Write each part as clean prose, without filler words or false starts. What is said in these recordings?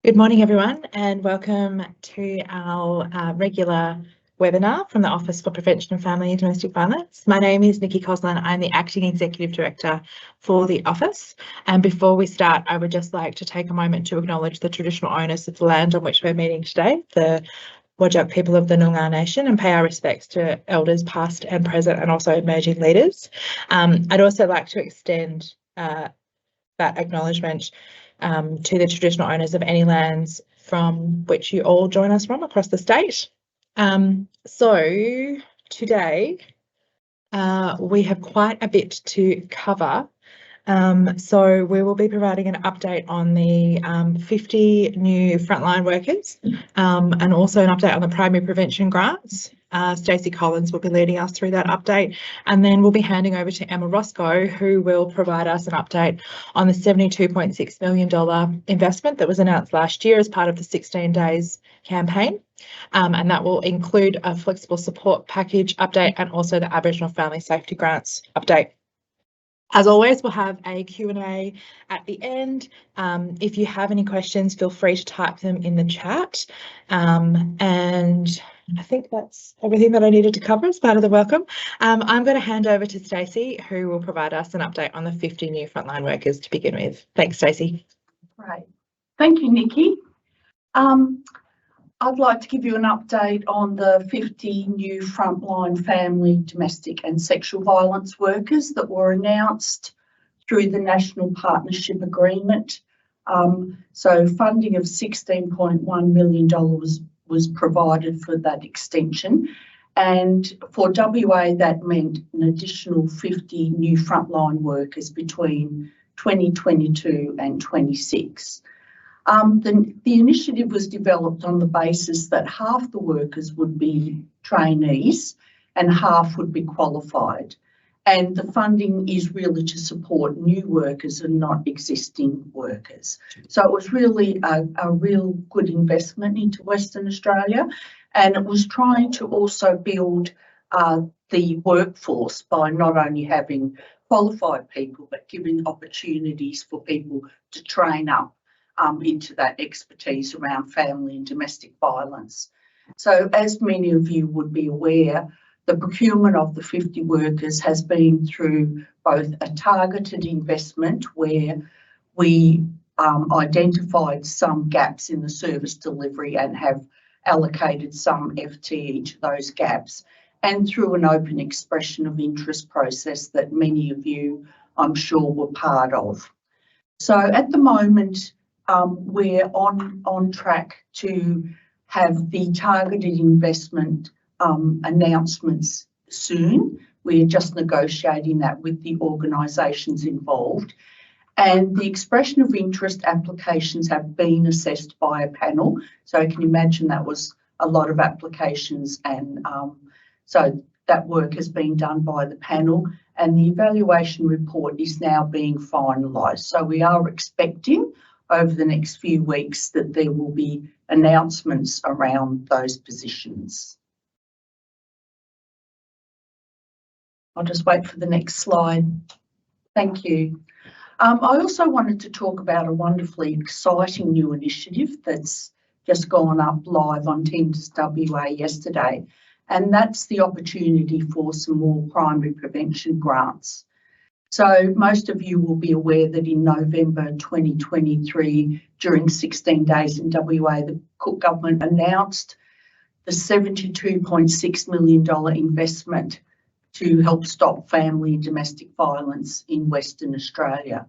Good morning, everyone, and welcome to our regular webinar from the Office for Prevention of Family and Domestic Violence. My name is Nikki Coslin. I'm the Acting Executive Director for the Office. And before we start, I would just like to take a moment to acknowledge the traditional owners of the land on which we're meeting today, the Whadjuk people of the Noongar Nation, and pay our respects to elders past and present and also emerging leaders. I'd also like to extend that acknowledgement to the traditional owners of any lands from which you all join us from across the state. So today we have quite a bit to cover. So we will be providing an update on the 50 new frontline workers and also an update on the primary prevention grants. Stacey Collins will be leading us through that update, and then we'll be handing over to Emma Roscoe, who will provide us an update on the $72.6 million investment that was announced last year as part of the 16 Days campaign. And that will include a flexible support package update and also the Aboriginal Family Safety Grants update. As always, we'll have a Q&A at the end. If you have any questions, feel free to type them in the chat. And I think that's everything that I needed to cover as part of the welcome. I'm going to hand over to Stacey, who will provide us an update on the 50 new frontline workers to begin with. Thanks, Stacey. Right. Thank you, Nikki. I'd like to give you an update on the 50 new frontline family, domestic and sexual violence workers that were announced through the National Partnership Agreement. So funding of $16.1 million was provided for that extension. And for WA, that meant an additional 50 new frontline workers between 2022 and 26. The initiative was developed on the basis that half the workers would be trainees and half would be qualified. And the funding is really to support new workers and not existing workers. So it was really a real good investment into Western Australia, and it was trying to also build the workforce by not only having qualified people, but giving opportunities for people to train up into that expertise around family and domestic violence. So as many of you would be aware, the procurement of the 50 workers has been through both a targeted investment where we identified some gaps in the service delivery and have allocated some FTE to those gaps, and through an open expression of interest process that many of you, I'm sure, were part of. So at the moment, we're on track to have the targeted investment announcements soon. We're just negotiating that with the organisations involved. And the expression of interest applications have been assessed by a panel. So you can imagine that was a lot of applications, and so that work has been done by the panel, and the evaluation report is now being finalised. So we are expecting over the next few weeks that there will be announcements around those positions. I'll just wait for the next slide. Thank you. I also wanted to talk about a wonderfully exciting new initiative that's just gone up live on Teams WA yesterday, and that's the opportunity for some more primary prevention grants. So most of you will be aware that in November 2023, during 16 days in WA, the Cook government announced the $72.6 million investment to help stop family and domestic violence in Western Australia.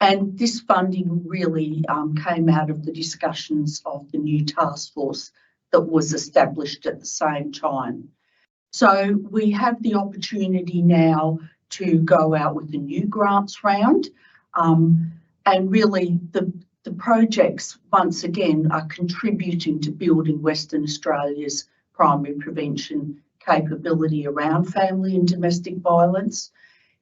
And this funding really came out of the discussions of the new task force that was established at the same time. So we have the opportunity now to go out with the new grants round, and really the projects once again are contributing to building Western Australia's primary prevention capability around family and domestic violence,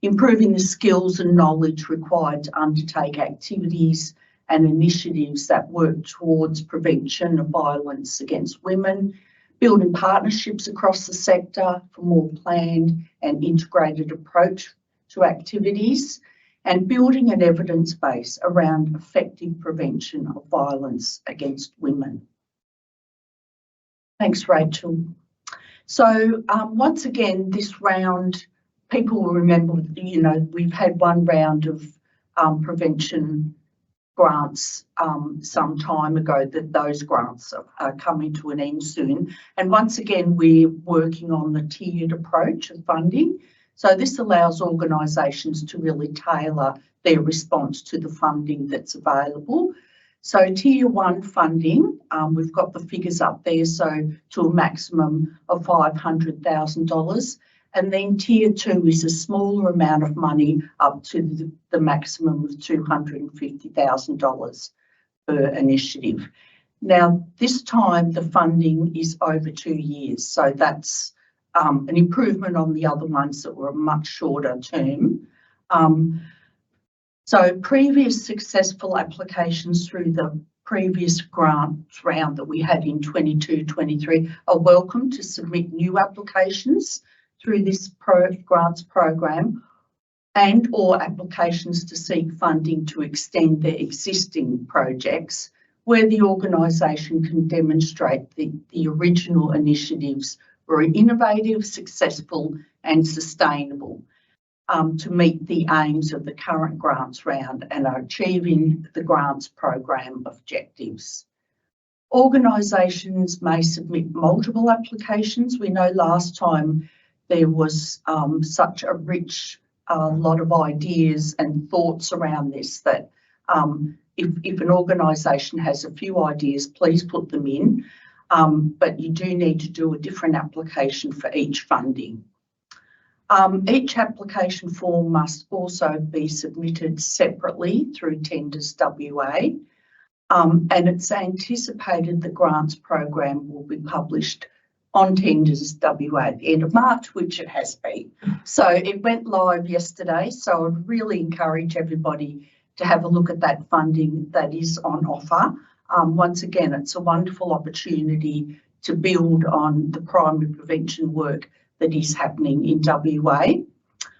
improving the skills and knowledge required to undertake activities and initiatives that work towards prevention of violence against women, building partnerships across the sector for more planned and integrated approach to activities, and building an evidence base around effective prevention of violence against women. Thanks, Rachel. So once again, this round, people will remember, you know, we've had one round of prevention grants some time ago, that those grants are coming to an end soon. And once again, we're working on the tiered approach of funding. So this allows organisations to really tailor their response to the funding that's available. So Tier 1 funding, we've got the figures up there, so to a maximum of $500,000. And then Tier 2 is a smaller amount of money up to the maximum of $250,000 per initiative. Now, this time the funding is over 2 years, so that's an improvement on the other ones that were much shorter term. So previous successful applications through the previous grant round that we had in 22-23 are welcome to submit new applications through this grants program, and or applications to seek funding to extend their existing projects where the organisation can demonstrate the original initiatives were innovative, successful and sustainable to meet the aims of the current grants round and are achieving the grants program objectives. Organisations may submit multiple applications. We know last time there was such a rich lot of ideas and thoughts around this that if an organisation has a few ideas, please put them in, but you do need to do a different application for each funding. Each application form must also be submitted separately through Tenders WA, and it's anticipated the grants program will be published on Tenders WA at the end of March, which it has been. So it went live yesterday, so I'd really encourage everybody to have a look at that funding that is on offer. Once again, it's a wonderful opportunity to build on the primary prevention work that is happening in WA.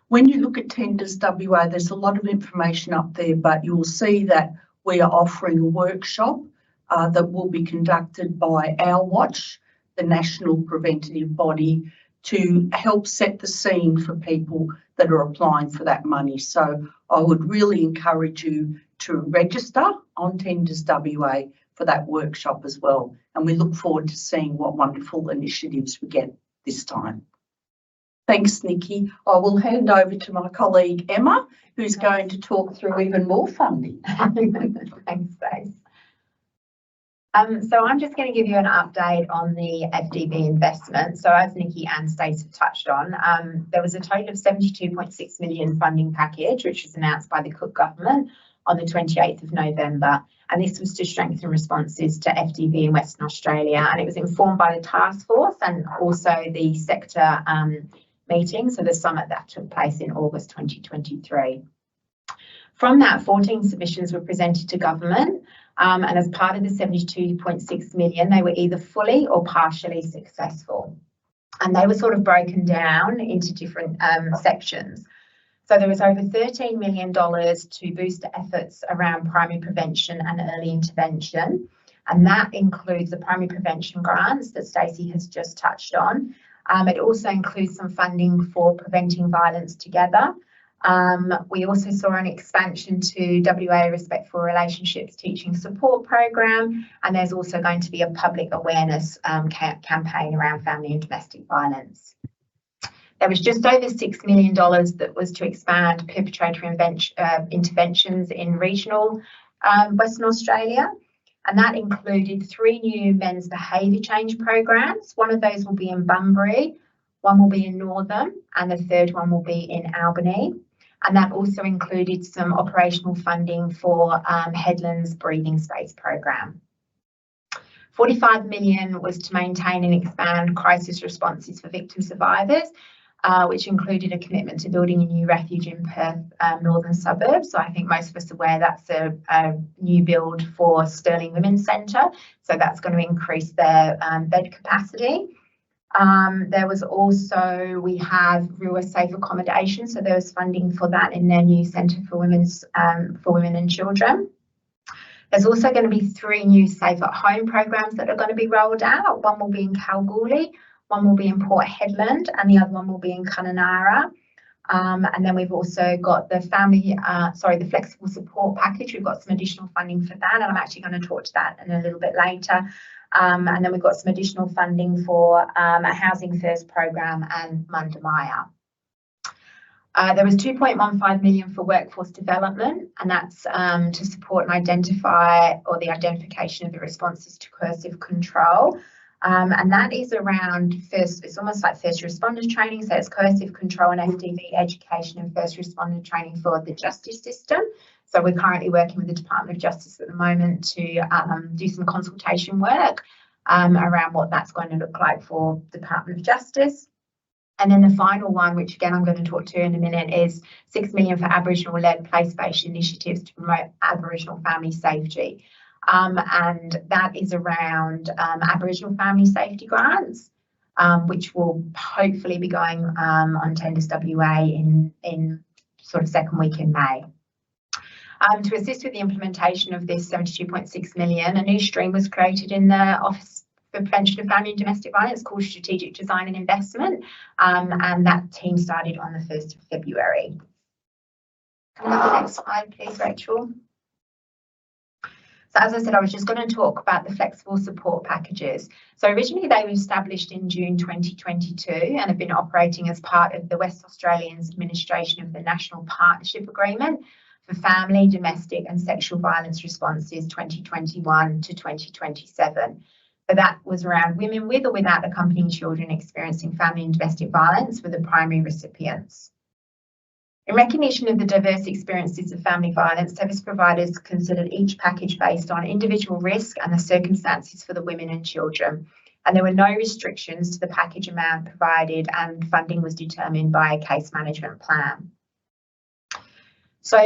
When you look at Tenders WA, there's a lot of information up there, but you'll see that we are offering a workshop that will be conducted by Our Watch, the national preventative body, to help set the scene for people that are applying for that money. So I would really encourage you to register on Tenders WA for that workshop as well. And we look forward to seeing what wonderful initiatives we get this time. Thanks, Nikki. I will hand over to my colleague Emma, who's going to talk through even more funding. Thanks, Grace. So I'm just going to give you an update on the FDV investment. So as Nikki and Stacey touched on, there was a total of $72.6 million funding package, which was announced by the Cook government on the 28th of November. And this was to strengthen responses to FDV in Western Australia. And it was informed by the task force and also the sector meeting, so the summit that took place in August 2023. From that, 14 submissions were presented to government, and as part of the 72.6 million, they were either fully or partially successful. And they were sort of broken down into different sections. So there was over $13 million to boost efforts around primary prevention and early intervention. And that includes the primary prevention grants that Stacey has just touched on. It also includes some funding for preventing violence together. We also saw an expansion to WA Respectful Relationships Teaching Support Program, and there's also going to be a public awareness campaign around family and domestic violence. There was just over $6 million that was to expand perpetrator interventions in regional Western Australia. And that included 3 new men's behaviour change programs. One of those will be in Bunbury, one will be in Northam, and the third one will be in Albany. And that also included some operational funding for Headland's breathing space program. $45 million was to maintain and expand crisis responses for victim survivors, which included a commitment to building a new refuge in Perth northern suburbs. So I think most of us are aware that's a new build for Stirling Women's Centre. So that's going to increase their bed capacity. There was also, we have real safe accommodation, so there was funding for that in their new Centre for Women and Children. There's also going to be 3 new Safe at Home programs that are going to be rolled out. One will be in Kalgoorlie, one will be in Port Hedland, and the other one will be in Kununurra. And then we've also got the the flexible support package. We've got some additional funding for that, and I'm actually going to talk to that in a little bit later. And then we've got some additional funding for a Housing First program and Mundamaya. There was 2.15 million for workforce development, and that's to support and identify, or the identification of the responses to coercive control. And that is around it's almost like first responders training. So it's coercive control and FDV education and first responder training for the justice system. So we're currently working with the Department of Justice at the moment to do some consultation work around what that's going to look like for the Department of Justice. And then the final one, which again I'm going to talk to in a minute, is 6 million for Aboriginal-led place-based initiatives to promote Aboriginal family safety. And that is around Aboriginal family safety grants, which will hopefully be going on Tenders WA in sort of second week in May. To assist with the implementation of this 72.6 million, a new stream was created in the Office for Prevention of Family and Domestic Violence called Strategic Design and Investment, and that team started on the 1st of February. Can we have the next slide, please, Rachel? So as I said, I was just going to talk about the flexible support packages. So originally they were established in June 2022 and have been operating as part of the West Australians Administration of the National Partnership Agreement for Family, Domestic and Sexual Violence Responses 2021 to 2027. So that was around women with or without accompanying children experiencing family and domestic violence were the primary recipients. In recognition of the diverse experiences of family violence, service providers considered each package based on individual risk and the circumstances for the women and children. And there were no restrictions to the package amount provided, and funding was determined by a case management plan. So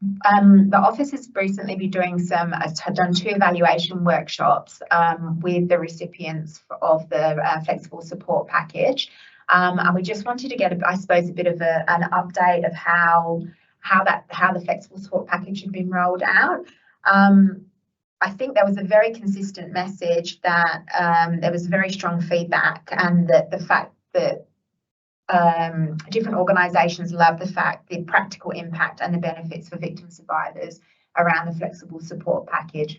the office has recently been doing done 2 evaluation workshops with the recipients of the flexible support package. And we just wanted to get, I suppose, a bit of an update of how the flexible support package had been rolled out. I think there was a very consistent message that there was very strong feedback, and that the fact that different organisations love the practical impact and the benefits for victim survivors around the flexible support package.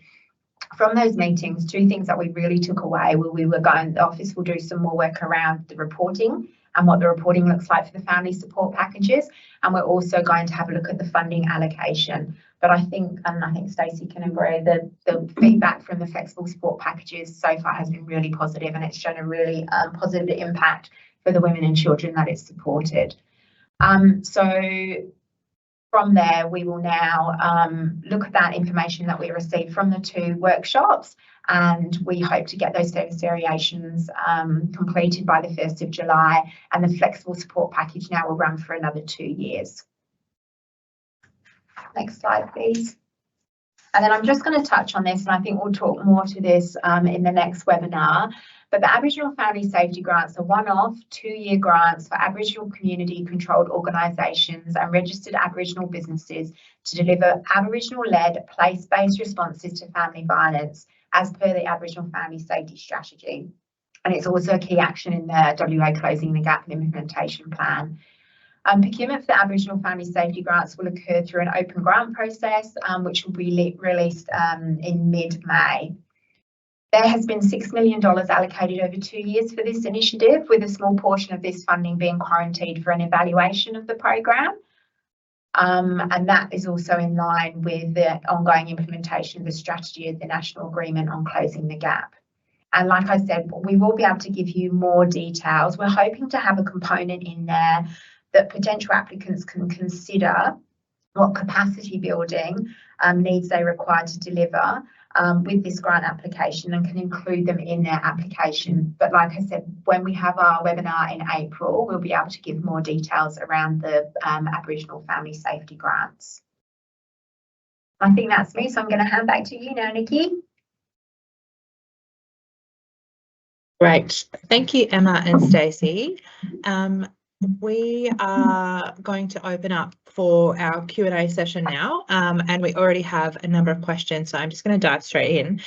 From those meetings, 2 things that we really took away were the office will do some more work around the reporting and what the reporting looks like for the family support packages, and we're also going to have a look at the funding allocation. But I think Stacey can agree that the feedback from the flexible support packages so far has been really positive, and it's shown a really positive impact for the women and children that it's supported. So from there, we will now look at that information that we received from the 2 workshops, and we hope to get those service variations completed by the 1st of July, and the flexible support package now will run for another 2 years. Next slide, please. And then I'm just going to touch on this, and I think we'll talk more to this in the next webinar. But the Aboriginal Family Safety Grants are one-off 2-year grants for Aboriginal community-controlled organisations and registered Aboriginal businesses to deliver Aboriginal-led place-based responses to family violence as per the Aboriginal Family Safety Strategy. And it's also a key action in the WA Closing the Gap implementation plan. Procurement for the Aboriginal Family Safety Grants will occur through an open grant process, which will be released in mid-May. There has been $6 million allocated over 2 years for this initiative, with a small portion of this funding being quarantined for an evaluation of the program. And that is also in line with the ongoing implementation of the strategy of the National Agreement on Closing the Gap. And like I said, we will be able to give you more details. We're hoping to have a component in there that potential applicants can consider what capacity building needs they require to deliver with this grant application, and can include them in their application. But like I said, when we have our webinar in April, we'll be able to give more details around the Aboriginal Family Safety Grants. I think that's me, so I'm going to hand back to you now, Nikki. Great. Thank you, Emma and Stacey. We are going to open up for our Q&A session now, and we already have a number of questions, so I'm just going to dive straight in.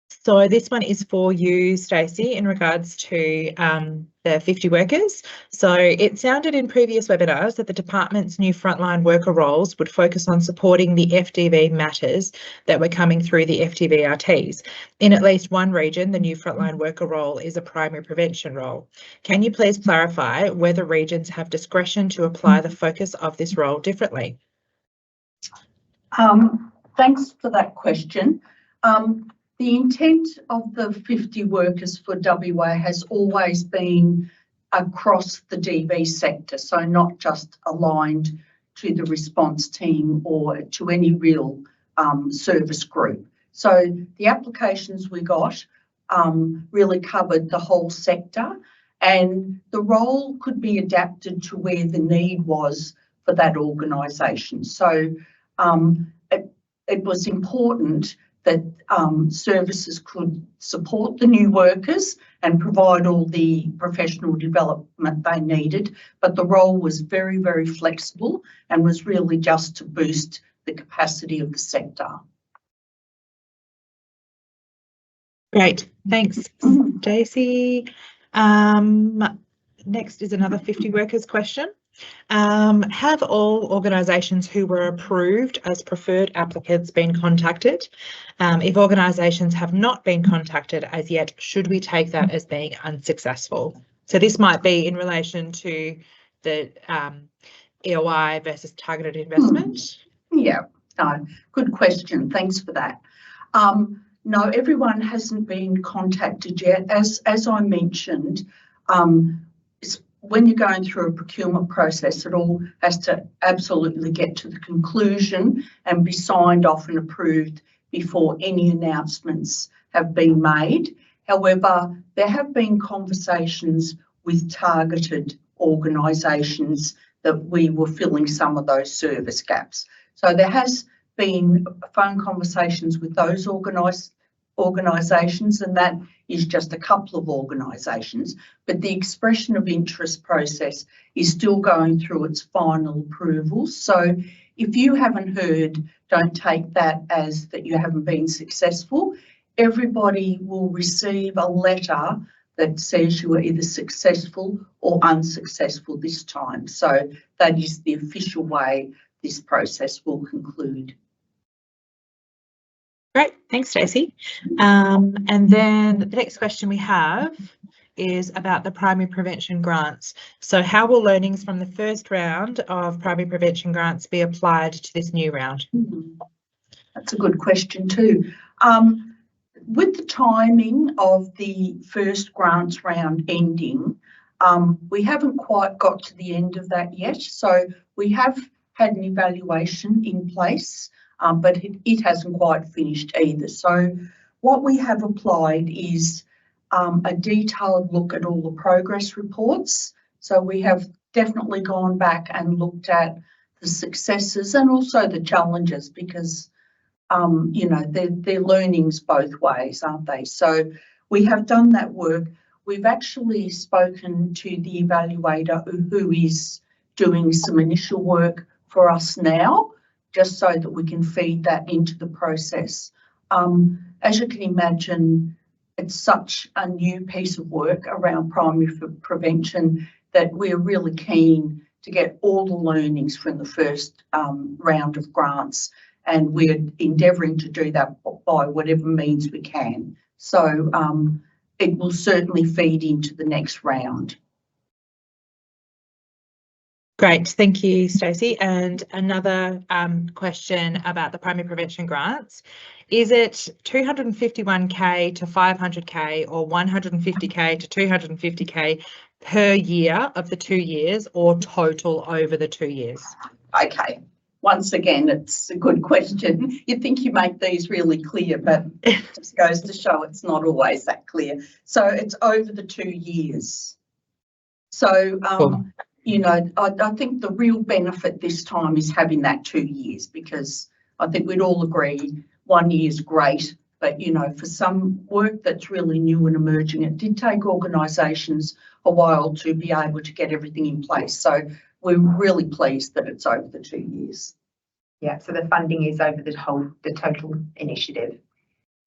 So this one is for you, Stacey, in regards to the 50 workers. So it sounded in previous webinars that the department's new frontline worker roles would focus on supporting the FDV matters that were coming through the FDVRTs. In at least one region, the new frontline worker role is a primary prevention role. Can you please clarify whether regions have discretion to apply the focus of this role differently? Thanks for that question. The intent of the 50 workers for WA has always been across the DV sector, so not just aligned to the response team or to any real service group. So the applications we got really covered the whole sector, and the role could be adapted to where the need was for that organisation. So it was important that services could support the new workers and provide all the professional development they needed, but the role was very, very flexible and was really just to boost the capacity of the sector. Great, thanks, Stacey. Next is another 50 workers question. Have all organisations who were approved as preferred applicants been contacted? If organisations have not been contacted as yet, should we take that as being unsuccessful? So this might be in relation to the EOI versus targeted investment. Yeah, good question. Thanks for that. No, everyone hasn't been contacted yet. As I mentioned, when you're going through a procurement process, it all has to absolutely get to the conclusion and be signed off and approved before any announcements have been made. However, there have been conversations with targeted organisations that we were filling some of those service gaps. So there has been phone conversations with those organisations, and that is just a couple of organisations, but the expression of interest process is still going through its final approvals. So if you haven't heard, don't take that as that you haven't been successful. Everybody will receive a letter that says you were either successful or unsuccessful this time. So that is the official way this process will conclude. Great, thanks, Stacey. And then the next question we have is about the primary prevention grants. So how will learnings from the first round of primary prevention grants be applied to this new round? That's a good question too. With the timing of the first grants round ending, we haven't quite got to the end of that yet. So we have had an evaluation in place, but it hasn't quite finished either. So what we have applied is a detailed look at all the progress reports. So we have definitely gone back and looked at the successes and also the challenges, because you know, they're learnings both ways, aren't they? So we have done that work. We've actually spoken to the evaluator who is doing some initial work for us now, just so that we can feed that into the process. As you can imagine, it's such a new piece of work around primary prevention that we're really keen to get all the learnings from the first round of grants, and we're endeavouring to do that by whatever means we can. So it will certainly feed into the next round. Great, thank you, Stacey. And another question about the primary prevention grants. Is it 251K to 500K or 150K to 250K per year of the 2 years, or total over the 2 years? Okay, once again, it's a good question. You'd think you make these really clear, but it just goes to show it's not always that clear. So it's over the 2 years. So, you know, I think the real benefit this time is having that 2 years, because I think we'd all agree 1 year is great But, you know, for some work that's really new and emerging, it did take organisations a while to be able to get everything in place. So we're really pleased that it's over the 2 years. Yeah, so the funding is over the total initiative.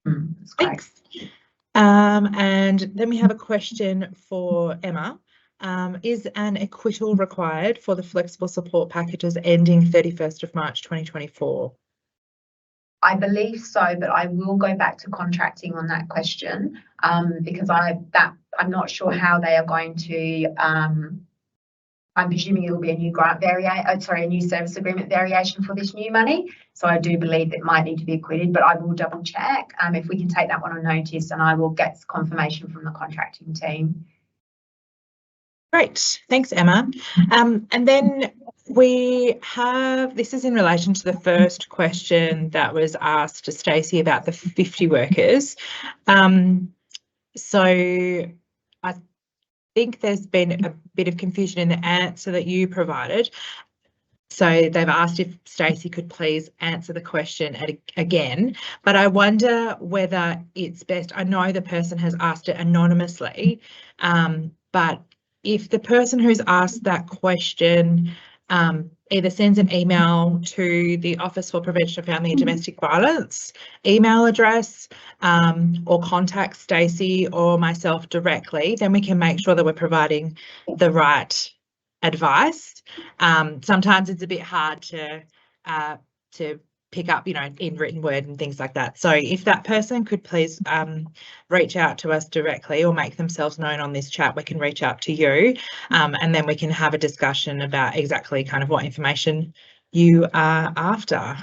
That's great. Thanks. And then we have a question for Emma. Is an acquittal required for the flexible support packages ending 31st of March 2024? I believe so, but I will go back to contracting on that question because I'm not sure how they are going to. I'm presuming it will be a new a new service agreement variation for this new money. So I do believe it might need to be acquitted, but I will double check if we can take that one on notice, and I will get confirmation from the contracting team. Great, thanks, Emma. And then we have, this is in relation to the first question that was asked to Stacey about the 50 workers. So I think there's been a bit of confusion in the answer that you provided. So they've asked if Stacey could please answer the question again, but I wonder whether it's best, I know the person has asked it anonymously, but if the person who's asked that question either sends an email to the Office for Prevention of Family and Domestic Violence email address or contacts Stacey or myself directly, then we can make sure that we're providing the right advice. Sometimes it's a bit hard to pick up, you know, in written word and things like that. So if that person could please reach out to us directly or make themselves known on this chat, we can reach out to you and then we can have a discussion about exactly kind of what information you are after.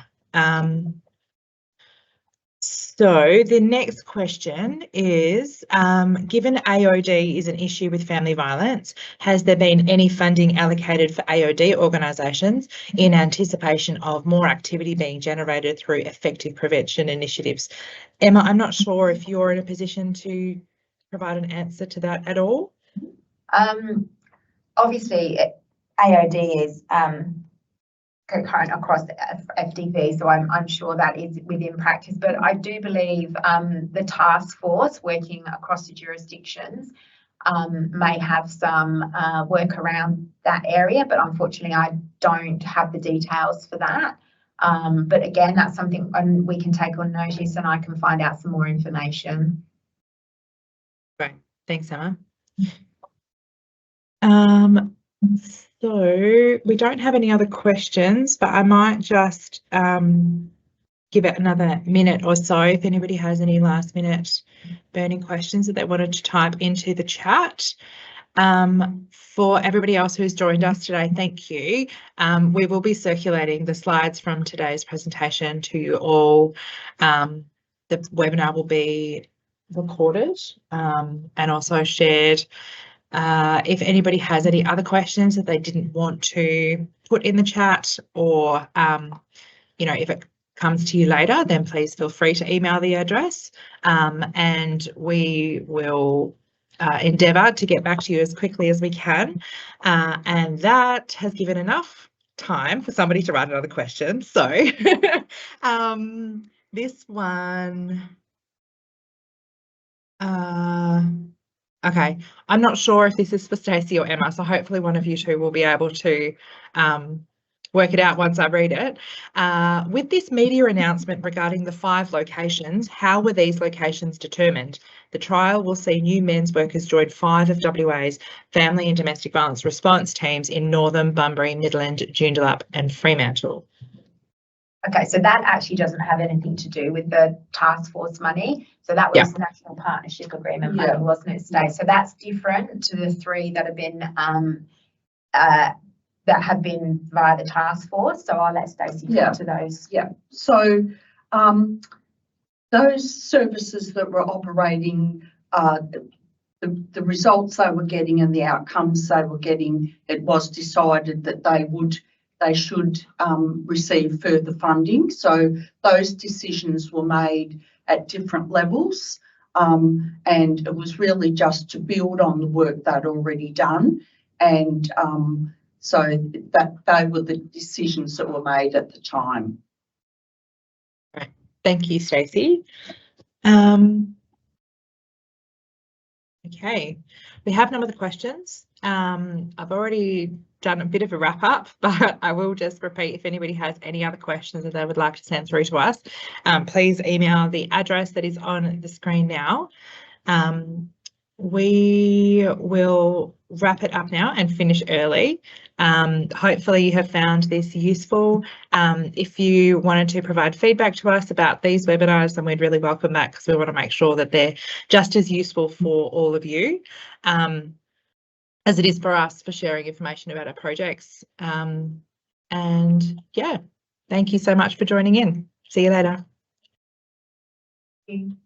So the next question is, given AOD is an issue with family violence, has there been any funding allocated for AOD organisations in anticipation of more activity being generated through effective prevention initiatives? Emma, I'm not sure if you're in a position to provide an answer to that at all. Obviously, AOD is concurrent across the FDV, so I'm sure that is within practice, but I do believe the task force working across the jurisdictions may have some work around that area, but unfortunately I don't have the details for that. But again, that's something we can take on notice and I can find out some more information. Great, thanks, Emma. So we don't have any other questions, but I might just give it another minute or so if anybody has any last minute burning questions that they wanted to type into the chat. For everybody else who's joined us today, thank you. We will be circulating the slides from today's presentation to you all. The webinar will be recorded and also shared. If anybody has any other questions that they didn't want to put in the chat or, you know, if it comes to you later, then please feel free to email the address and we will endeavour to get back to you as quickly as we can. And that has given enough time for somebody to write another question. So this one, okay, I'm not sure if this is for Stacey or Emma, so hopefully one of you two will be able to work it out once I read it. With this media announcement regarding the 5 locations, how were these locations determined? The trial will see new men's workers join 5 of WA's family and domestic violence response teams in Northern, Bunbury, Midland, Joondalup and Fremantle. Okay, so that actually doesn't have anything to do with the task force money. So that was the National Partnership Agreement money, wasn't it, Stacey? So that's different to the 3 that have been via the task force. So I'll let Stacey talk to those. Yeah. So those services that were operating, the results they were getting and the outcomes they were getting, it was decided that they should receive further funding. So those decisions were made at different levels and it was really just to build on the work they'd already done. And so that they were the decisions that were made at the time. Right. Thank you, Stacey. Okay, we have no other questions. I've already done a bit of a wrap up, but I will just repeat, if anybody has any other questions that they would like to send through to us, please email the address that is on the screen now. We will wrap it up now and finish early. Hopefully you have found this useful. If you wanted to provide feedback to us about these webinars, then we'd really welcome that, because we want to make sure that they're just as useful for all of you as it is for us, for sharing information about our projects. And yeah, thank you so much for joining in. See you later. Thank you.